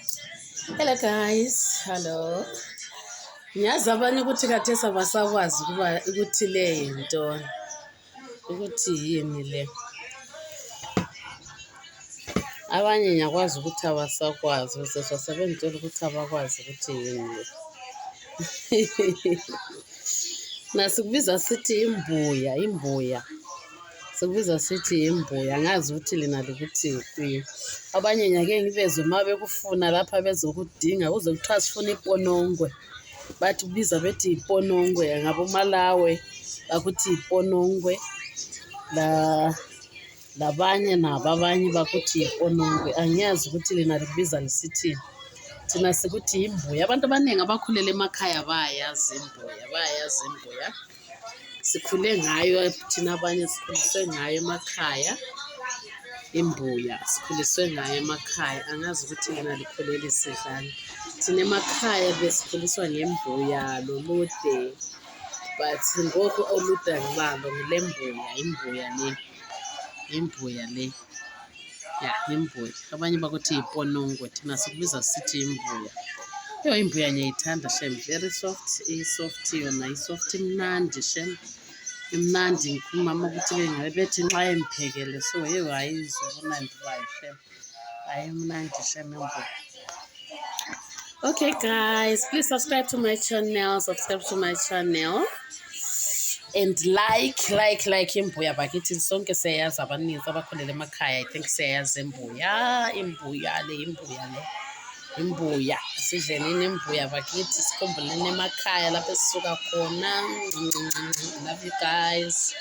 Hello guys, hello. Ngiyazi abanye ukuthi khathesi abasakwazi ukuthi le yintoni, ukuthi yini le. Abanye ngiyakwazi ukuthi abasakwazi uzezwa sebengitshela ukuthi abakwazi ukuthi yini le. Nasikubiza sithi imbuya. Sikubiza sithi imbuya, ngazi ukuthi lina likuthi kuyo. Abanye ngiyake ngivezwe uma bekufuna lapha bezokudinga kuze kuthiwa sifuna iponongwe. Bathi kubiza bethi iponongwe, ngabomalawe bakuthi iponongwe. Labanye nabo abanye bakuthi iponongwe. Angiyazi ukuthi lina likubiza lisithini. Thina sikuthi imbuya. Abantu abaningi abakhulele emakhaya bayayazi imbuya. Sikhule ngayo thina abanye sikhuliswe ngayo emakhaya. Imbuya sikhuliswe ngayo emakhaya. Angazi ukuthi lina likhulele sidlani. Thina emakhaya besikhuliswa ngembuya lolude, but ngoku olude angibalo ngile imbuya le. Ya, imbuya. Abanye bakuthi iponongwe, thina sikubiza sithi imbuya. Imbuya ngiyayithanda shem, very soft, soft yona, isoft imnandi shem. Imnandi umama ukuthi bethi nxa emphekele so ayizwe ubunandi bayo shem. Hayi imnandi shem imbuya. Okay guys, please subscribe to my channel. And like imbuya bakithi sonke siyayazi abaninzi abakhulele emakhaya. I think siyayazi imbuya le. Imbuya sidlenini imbuya bakithi sikhumbuleni emakhaya lapho esisuka khona. Love you guys.